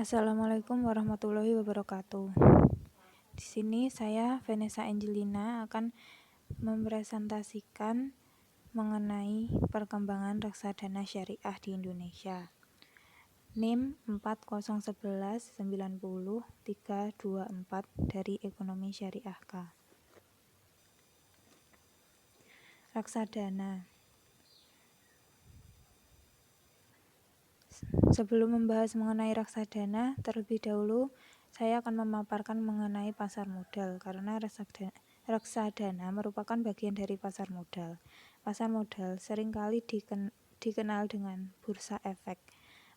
Assalamualaikum warahmatullahi wabarakatuh. Di sini saya Vanessa Angelina akan mempresentasikan mengenai perkembangan reksadana syariah di Indonesia. NIM 4011900324 dari Ekonomi Syariah K. Reksadana. Sebelum membahas mengenai reksadana, terlebih dahulu saya akan memaparkan mengenai pasar modal, karena reksadana merupakan bagian dari pasar modal. Pasar modal seringkali dikenal dengan bursa efek.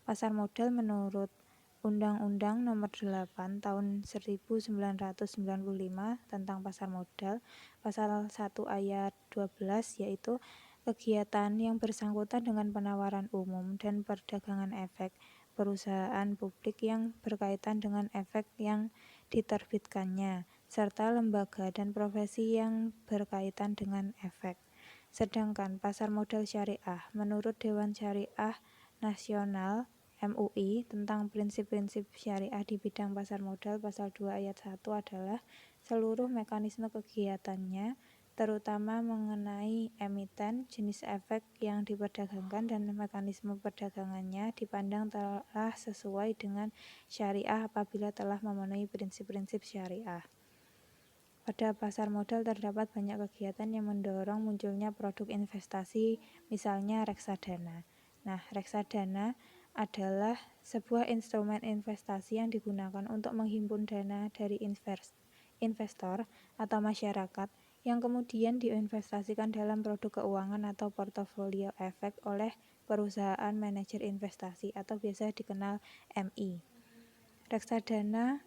Pasar modal menurut Undang-Undang Nomor 8 Tahun 1995 tentang pasar modal, pasal 1 ayat 12, yaitu kegiatan yang bersangkutan dengan penawaran umum dan perdagangan efek perusahaan publik yang berkaitan dengan efek yang diterbitkannya, serta lembaga dan profesi yang berkaitan dengan efek. Sedangkan pasar modal syariah menurut Dewan Syariah Nasional MUI tentang prinsip-prinsip syariah di bidang pasar modal pasal 2 ayat 1 adalah seluruh mekanisme kegiatannya, terutama mengenai emiten, jenis efek yang diperdagangkan, dan mekanisme perdagangannya dipandang telah sesuai dengan syariah apabila telah memenuhi prinsip-prinsip syariah. Pada pasar modal terdapat banyak kegiatan yang mendorong munculnya produk investasi, misalnya reksadana. Nah, reksadana adalah sebuah instrumen investasi yang digunakan untuk menghimpun dana dari investor atau masyarakat yang kemudian diinvestasikan dalam produk keuangan atau portofolio efek oleh perusahaan manajer investasi atau biasa dikenal MI. Reksadana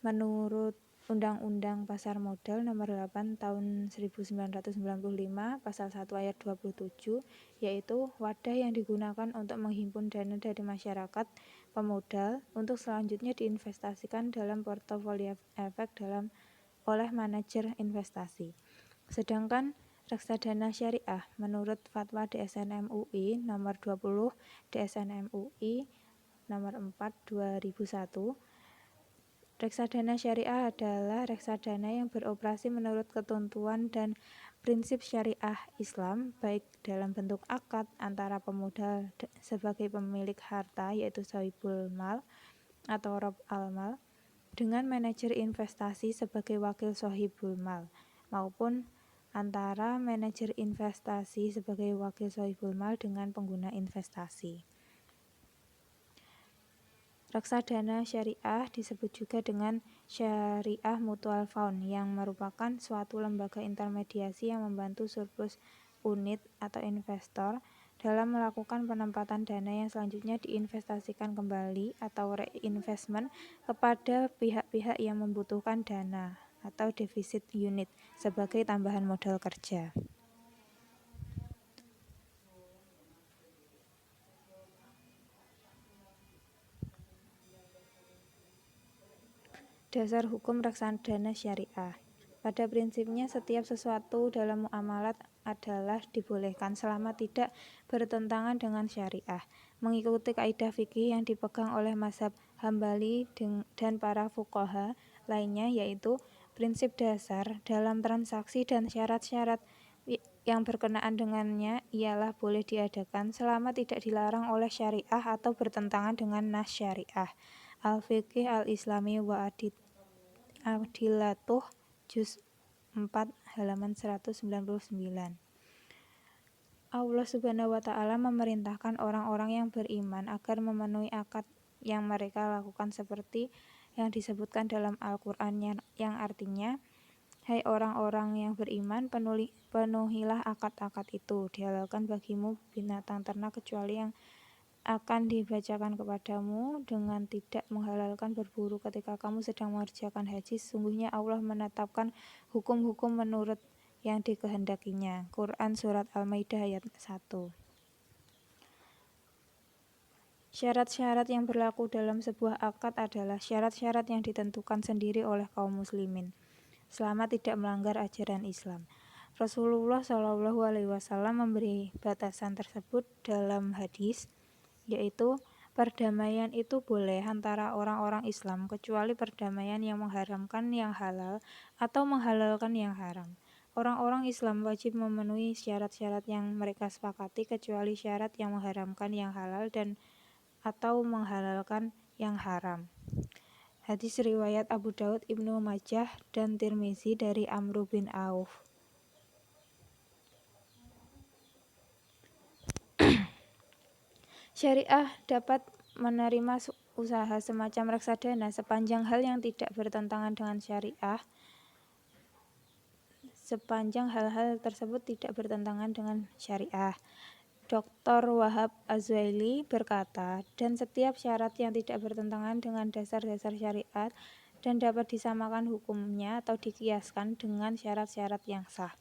menurut Undang-Undang Pasar Modal Nomor 8 Tahun 1995 Pasal 1 ayat 27, yaitu wadah yang digunakan untuk menghimpun dana dari masyarakat pemodal untuk selanjutnya diinvestasikan dalam portofolio efek oleh manajer investasi. Sedangkan reksadana syariah menurut Fatwa DSN MUI Nomor 20 DSN MUI Nomor 4 2001, reksadana syariah adalah reksadana yang beroperasi menurut ketentuan dan prinsip syariah Islam, baik dalam bentuk akad antara pemodal sebagai pemilik harta yaitu sahibul mal atau rob al-mal dengan manajer investasi sebagai wakil sahibul mal, maupun antara manajer investasi sebagai wakil sahibul mal dengan pengguna investasi. Reksadana syariah disebut juga dengan Syariah Mutual Fund, yang merupakan suatu lembaga intermediasi yang membantu surplus unit atau investor dalam melakukan penempatan dana yang selanjutnya diinvestasikan kembali atau reinvestment kepada pihak-pihak yang membutuhkan dana atau defisit unit sebagai tambahan modal kerja. Dasar hukum reksadana syariah. Pada prinsipnya, setiap sesuatu dalam muamalat adalah dibolehkan selama tidak bertentangan dengan syariah, mengikuti kaidah fikih yang dipegang oleh mazhab Hambali dan para fuqaha lainnya, yaitu prinsip dasar dalam transaksi dan syarat-syarat yang berkenaan dengannya ialah boleh diadakan selama tidak dilarang oleh syariah atau bertentangan dengan nas syariah. Al-Fiqh Al-Islami wa Adillatuh Juz 4 halaman 199. Allah Subhanahu wa Ta'ala memerintahkan orang-orang yang beriman agar memenuhi akad yang mereka lakukan seperti yang disebutkan dalam Al-Qur'an, yang artinya, hai orang-orang yang beriman, penuhilah akad-akad itu. Dihalalkan bagimu binatang ternak kecuali yang akan dibacakan kepadamu dengan tidak menghalalkan berburu ketika kamu sedang mengerjakan haji. Sesungguhnya Allah menetapkan hukum-hukum menurut yang dikehendakinya. Quran Surat Al-Maidah ayat 1. Syarat-syarat yang berlaku dalam sebuah akad adalah syarat-syarat yang ditentukan sendiri oleh kaum muslimin selama tidak melanggar ajaran Islam. Rasulullah SAW memberi batasan tersebut dalam hadis, yaitu Perdamaian itu boleh antara orang-orang Islam kecuali perdamaian yang mengharamkan yang halal atau menghalalkan yang haram. Orang-orang Islam wajib memenuhi syarat-syarat yang mereka sepakati kecuali syarat yang mengharamkan yang halal dan atau menghalalkan yang haram. Hadis riwayat Abu Daud, Ibnu Majah, dan Tirmizi dari Amru bin Auf. Syariah dapat menerima usaha semacam reksadana sepanjang hal yang tidak bertentangan dengan syariah. Sepanjang hal-hal tersebut tidak bertentangan dengan syariah. Dr. Wahab Azwaili berkata, dan setiap syarat yang tidak bertentangan dengan dasar-dasar syariat dan dapat disamakan hukumnya atau dikiaskan dengan syarat-syarat yang sah.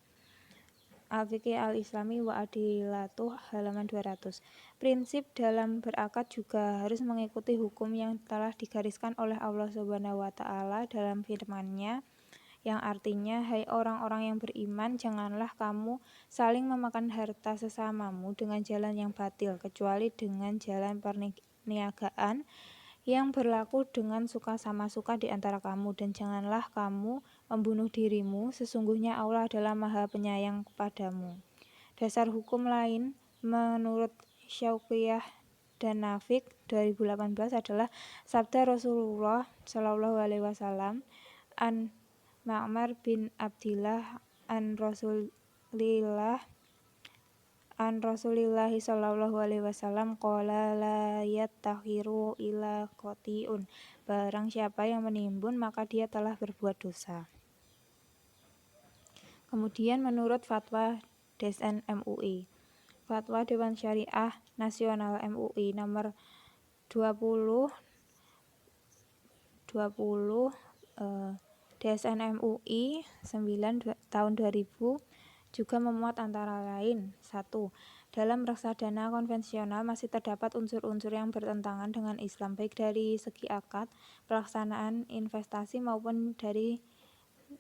Al-Fiqh Al-Islami wa Adilatuh halaman 200. Prinsip dalam berakad juga harus mengikuti hukum yang telah digariskan oleh Allah Subhanahu wa taala dalam firman-Nya yang artinya, hai orang-orang yang beriman, janganlah kamu saling memakan harta sesamamu dengan jalan yang batil, kecuali dengan jalan perniagaan yang berlaku dengan suka sama suka di antara kamu, dan janganlah kamu membunuh dirimu, sesungguhnya Allah adalah Maha Penyayang kepadamu. Dasar hukum lain menurut Syauqiyah dan Nafik 2018 adalah sabda Rasulullah SAW an Ma'mar bin Abdillah an Rasulillahi sallallahu alaihi wasallam qala la yattakhiru ila qati'un. Barang siapa yang menimbun maka dia telah berbuat dosa. Kemudian menurut fatwa DSN MUI, Fatwa Dewan Syariah Nasional MUI nomor 20 DSN MUI 9 tahun 2000 juga memuat antara lain 1. Dalam reksadana konvensional masih terdapat unsur-unsur yang bertentangan dengan Islam baik dari segi akad, pelaksanaan investasi maupun dari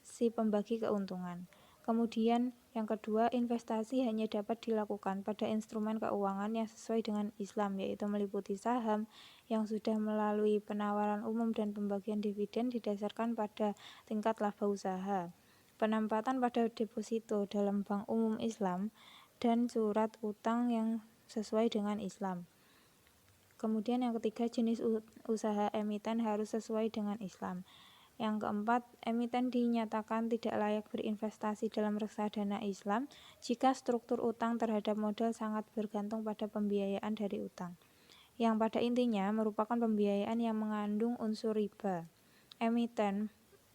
si pembagi keuntungan. Kemudian yang kedua, investasi hanya dapat dilakukan pada instrumen keuangan yang sesuai dengan Islam, yaitu meliputi saham yang sudah melalui penawaran umum dan pembagian dividen didasarkan pada tingkat laba usaha, penempatan pada deposito dalam bank umum Islam, dan surat utang yang sesuai dengan Islam. Kemudian yang ketiga, jenis usaha emiten harus sesuai dengan Islam. Yang keempat, emiten dinyatakan tidak layak berinvestasi dalam reksadana Islam jika struktur utang terhadap modal sangat bergantung pada pembiayaan dari utang, yang pada intinya merupakan pembiayaan yang mengandung unsur riba. Emiten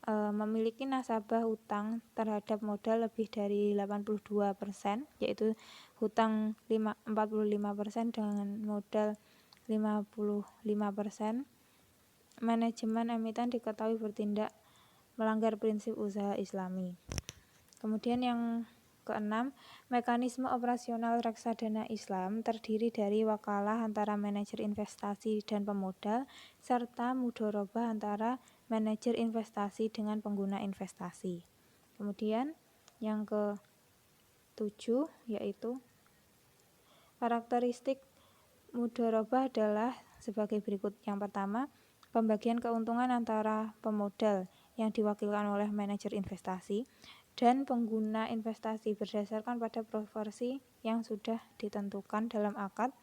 memiliki nasabah utang terhadap modal lebih dari 82%, yaitu hutang 45% dengan modal 55%. Manajemen emiten diketahui bertindak melanggar prinsip usaha Islami. Kemudian yang keenam, mekanisme operasional reksadana Islam terdiri dari wakalah antara manajer investasi dan pemodal serta mudharabah antara manajer investasi dengan pengguna investasi. Kemudian yang ke-7 yaitu karakteristik mudharabah adalah sebagai berikut. Yang pertama, pembagian keuntungan antara pemodal yang diwakilkan oleh manajer investasi dan pengguna investasi berdasarkan pada proporsi yang sudah ditentukan dalam akad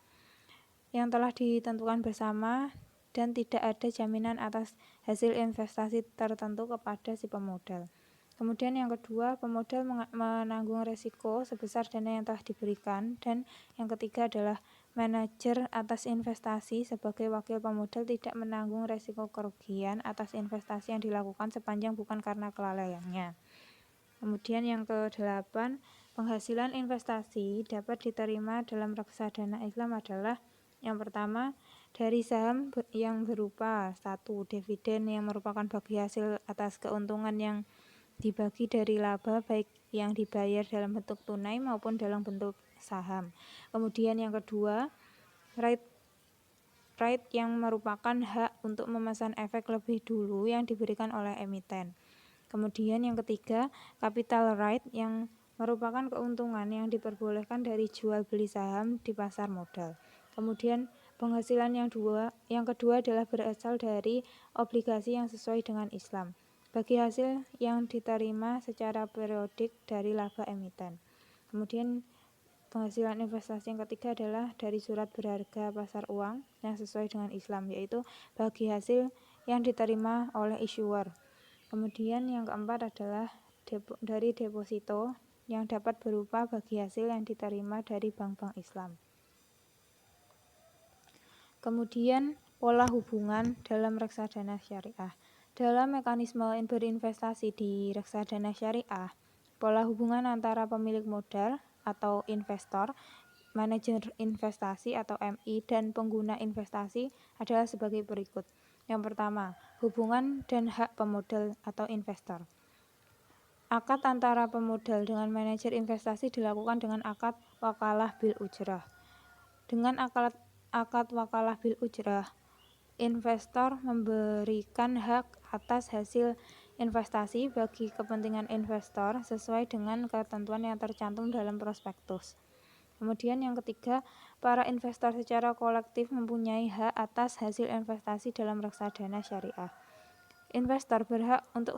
yang telah ditentukan bersama dan tidak ada jaminan atas hasil investasi tertentu kepada si pemodal. Kemudian yang kedua, pemodal menanggung resiko sebesar dana yang telah diberikan, dan yang ketiga adalah manajer atas investasi sebagai wakil pemodal tidak menanggung resiko kerugian atas investasi yang dilakukan sepanjang bukan karena kelalaiannya. Kemudian yang ke-8, penghasilan investasi dapat diterima dalam reksadana Islam adalah yang pertama, dari saham yang berupa 1. Dividen yang merupakan bagi hasil atas keuntungan yang dibagi dari laba baik yang dibayar dalam bentuk tunai maupun dalam bentuk saham. Kemudian yang kedua, right yang merupakan hak untuk memesan efek lebih dulu yang diberikan oleh emiten. Kemudian yang ketiga, capital right yang merupakan keuntungan yang diperbolehkan dari jual beli saham di pasar modal. Kemudian Penghasilan yang kedua adalah berasal dari obligasi yang sesuai dengan Islam, bagi hasil yang diterima secara periodik dari laba emiten. Kemudian penghasilan investasi yang ketiga adalah dari surat berharga pasar uang yang sesuai dengan Islam, yaitu bagi hasil yang diterima oleh issuer. Kemudian yang keempat adalah dari deposito yang dapat berupa bagi hasil yang diterima dari bank-bank Islam. Kemudian pola hubungan dalam reksadana syariah. Dalam mekanisme berinvestasi di reksadana syariah, pola hubungan antara pemilik modal atau investor, manajer investasi atau MI, dan pengguna investasi adalah sebagai berikut. Yang pertama, hubungan dan hak pemodal atau investor. Akad antara pemodal dengan manajer investasi dilakukan dengan akad wakalah bil ujrah. Dengan akad wakalah bil ujrah, investor memberikan hak atas hasil investasi bagi kepentingan investor sesuai dengan ketentuan yang tercantum dalam prospektus. Kemudian yang ketiga, para investor secara kolektif mempunyai hak atas hasil investasi dalam reksadana syariah. Investor berhak untuk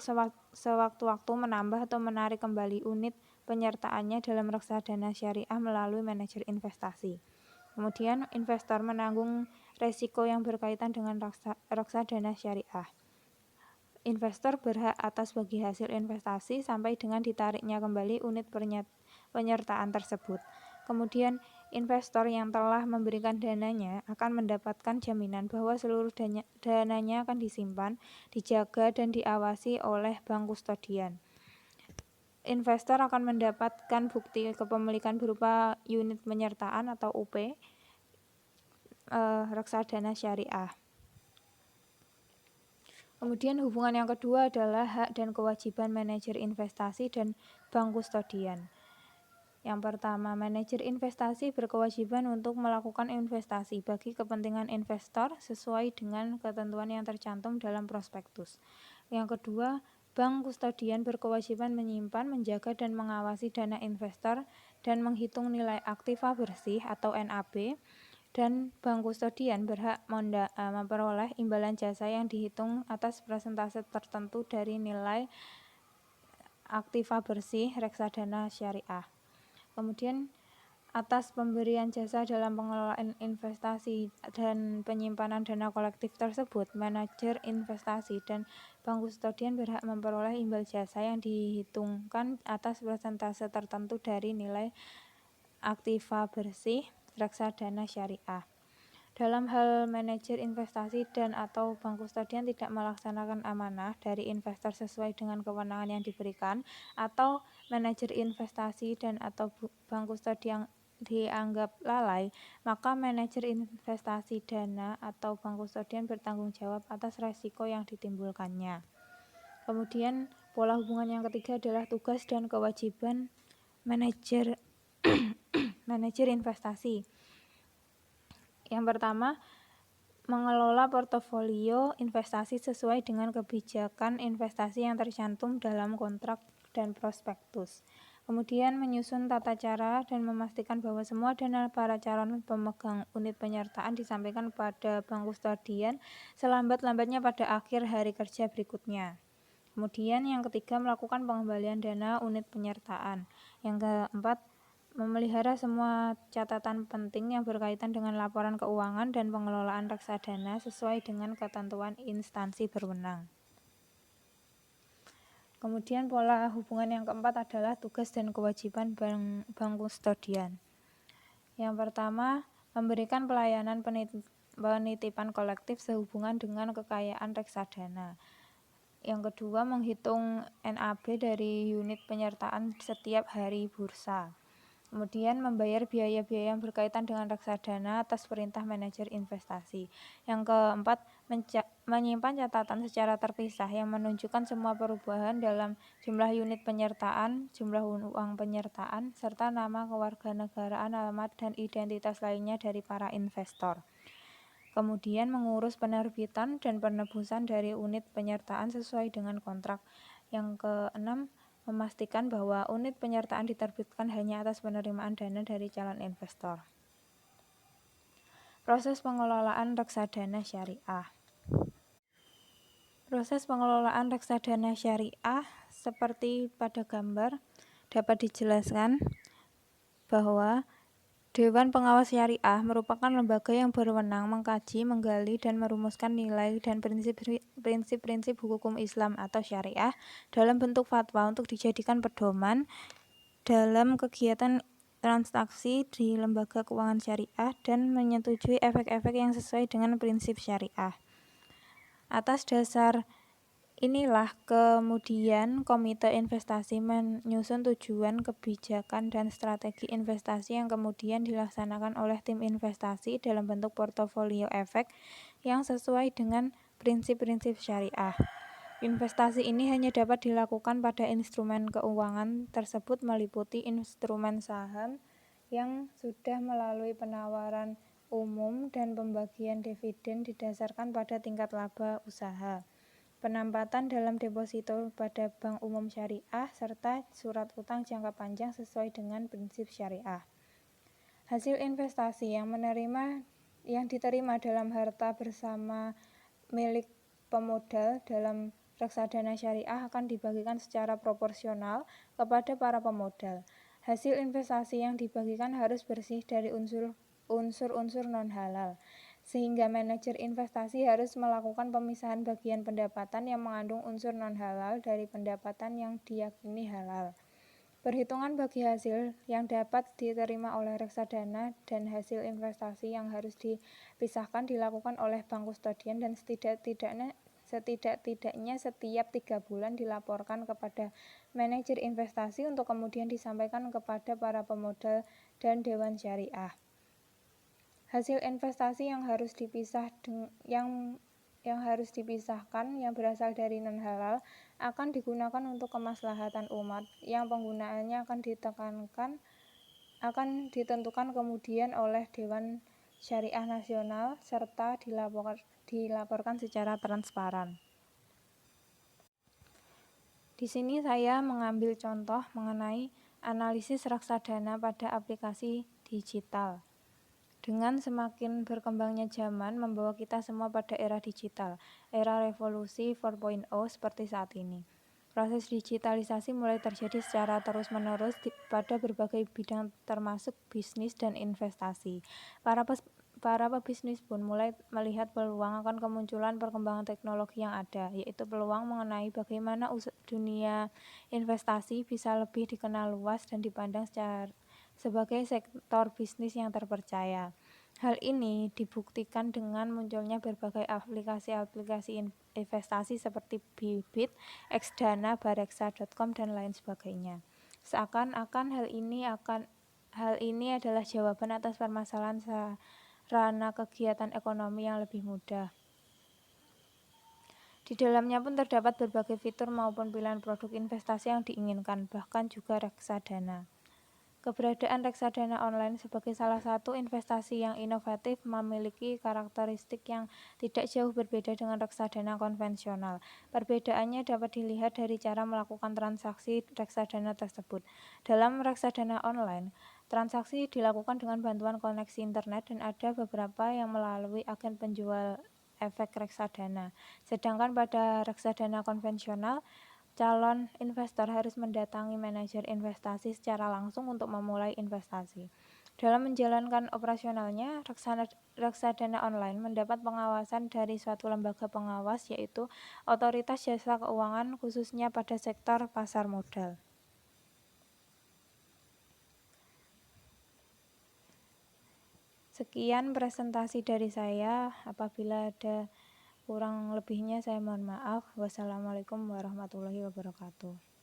sewaktu-waktu menambah atau menarik kembali unit penyertaannya dalam reksadana syariah melalui manajer investasi. Kemudian investor menanggung resiko yang berkaitan dengan reksadana syariah. Investor berhak atas bagi hasil investasi sampai dengan ditariknya kembali unit penyertaan tersebut. Kemudian investor yang telah memberikan dananya akan mendapatkan jaminan bahwa seluruh dananya akan disimpan, dijaga, dan diawasi oleh bank kustodian. Investor akan mendapatkan bukti kepemilikan berupa unit penyertaan atau UP reksadana syariah. Kemudian hubungan yang kedua adalah hak dan kewajiban manajer investasi dan bank kustodian. Yang pertama, manajer investasi berkewajiban untuk melakukan investasi bagi kepentingan investor sesuai dengan ketentuan yang tercantum dalam prospektus. Yang kedua, bank kustodian berkewajiban menyimpan, menjaga, dan mengawasi dana investor dan menghitung nilai aktiva bersih atau NAB, dan bank kustodian berhak memperoleh imbalan jasa yang dihitung atas persentase tertentu dari nilai aktiva bersih reksadana syariah. Kemudian atas pemberian jasa dalam pengelolaan investasi dan penyimpanan dana kolektif tersebut, manajer investasi dan bank kustodian berhak memperoleh imbal jasa yang dihitungkan atas persentase tertentu dari nilai aktiva bersih reksadana syariah. Dalam hal manajer investasi dan atau bank kustodian tidak melaksanakan amanah dari investor sesuai dengan kewenangan yang diberikan, atau manajer investasi dan atau bank kustodian dianggap lalai, maka manajer investasi dana atau bank kustodian bertanggung jawab atas resiko yang ditimbulkannya. Kemudian pola hubungan yang ketiga adalah tugas dan kewajiban manajer investasi. Yang pertama, mengelola portofolio investasi sesuai dengan kebijakan investasi yang tercantum dalam kontrak dan prospektus. Kemudian menyusun tata cara dan memastikan bahwa semua dana para calon pemegang unit penyertaan disampaikan pada bank kustodian selambat-lambatnya pada akhir hari kerja berikutnya. Kemudian yang ketiga, melakukan pengembalian dana unit penyertaan. Yang keempat, memelihara semua catatan penting yang berkaitan dengan laporan keuangan dan pengelolaan reksadana sesuai dengan ketentuan instansi berwenang. Kemudian pola hubungan yang keempat adalah tugas dan kewajiban bank kustodian. Yang pertama, memberikan pelayanan penitipan kolektif sehubungan dengan kekayaan reksadana. Yang kedua, menghitung NAB dari unit penyertaan setiap hari bursa. Kemudian membayar biaya-biaya yang berkaitan dengan reksadana atas perintah manajer investasi. Yang keempat, menyimpan catatan secara terpisah yang menunjukkan semua perubahan dalam jumlah unit penyertaan, jumlah uang penyertaan, serta nama kewarganegaraan, alamat, dan identitas lainnya dari para investor. Kemudian mengurus penerbitan dan penebusan dari unit penyertaan sesuai dengan kontrak. Yang keenam, memastikan bahwa unit penyertaan diterbitkan hanya atas penerimaan dana dari calon investor. Proses pengelolaan reksadana syariah. Proses pengelolaan reksadana syariah seperti pada gambar dapat dijelaskan bahwa Dewan Pengawas Syariah merupakan lembaga yang berwenang mengkaji, menggali, dan merumuskan nilai dan prinsip-prinsip hukum Islam atau syariah dalam bentuk fatwa untuk dijadikan pedoman dalam kegiatan transaksi di lembaga keuangan syariah dan menyetujui efek-efek yang sesuai dengan prinsip syariah. Atas dasar inilah kemudian Komite Investasi menyusun tujuan, kebijakan, dan strategi investasi yang kemudian dilaksanakan oleh tim investasi dalam bentuk portofolio efek yang sesuai dengan prinsip-prinsip syariah. Investasi ini hanya dapat dilakukan pada instrumen keuangan tersebut meliputi instrumen saham yang sudah melalui penawaran umum dan pembagian dividen didasarkan pada tingkat laba usaha, penempatan dalam deposito pada bank umum syariah, serta surat utang jangka panjang sesuai dengan prinsip syariah. Hasil investasi yang diterima dalam harta bersama milik pemodal dalam reksadana syariah akan dibagikan secara proporsional kepada para pemodal. Hasil investasi yang dibagikan harus bersih dari unsur-unsur non-halal, sehingga manajer investasi harus melakukan pemisahan bagian pendapatan yang mengandung unsur non-halal dari pendapatan yang diyakini halal. Perhitungan bagi hasil yang dapat diterima oleh reksadana dan hasil investasi yang harus dipisahkan dilakukan oleh bank kustodian dan setidak-tidaknya setiap 3 bulan dilaporkan kepada manajer investasi untuk kemudian disampaikan kepada para pemodal dan dewan syariah. Hasil investasi yang harus dipisahkan yang berasal dari non-halal akan digunakan untuk kemaslahatan umat yang penggunaannya akan ditentukan kemudian oleh Dewan Syariah Nasional serta dilaporkan secara transparan. Di sini saya mengambil contoh mengenai analisis reksadana pada aplikasi digital. Dengan semakin berkembangnya zaman membawa kita semua pada era digital, era revolusi 4.0 seperti saat ini. Proses digitalisasi mulai terjadi secara terus-menerus pada berbagai bidang termasuk bisnis dan investasi. Para pebisnis pun mulai melihat peluang akan kemunculan perkembangan teknologi yang ada, yaitu peluang mengenai bagaimana dunia investasi bisa lebih dikenal luas dan dipandang sebagai sektor bisnis yang terpercaya. Hal ini dibuktikan dengan munculnya berbagai aplikasi investasi seperti Bybit, Xdana, Bareksa.com, dan lain sebagainya. Seakan-akan hal ini adalah jawaban atas permasalahan sarana kegiatan ekonomi yang lebih mudah. Di dalamnya pun terdapat berbagai fitur maupun pilihan produk investasi yang diinginkan, bahkan juga reksadana. Keberadaan reksadana online sebagai salah satu investasi yang inovatif memiliki karakteristik yang tidak jauh berbeda dengan reksadana konvensional. Perbedaannya dapat dilihat dari cara melakukan transaksi reksadana tersebut. Dalam reksadana online, transaksi dilakukan dengan bantuan koneksi internet dan ada beberapa yang melalui agen penjual efek reksadana. Sedangkan pada reksadana konvensional, calon investor harus mendatangi manajer investasi secara langsung untuk memulai investasi. Dalam menjalankan operasionalnya, reksadana online mendapat pengawasan dari suatu lembaga pengawas, yaitu Otoritas Jasa Keuangan, khususnya pada sektor pasar modal. Sekian presentasi dari saya. Apabila ada kurang lebihnya saya mohon maaf. Wassalamualaikum warahmatullahi wabarakatuh.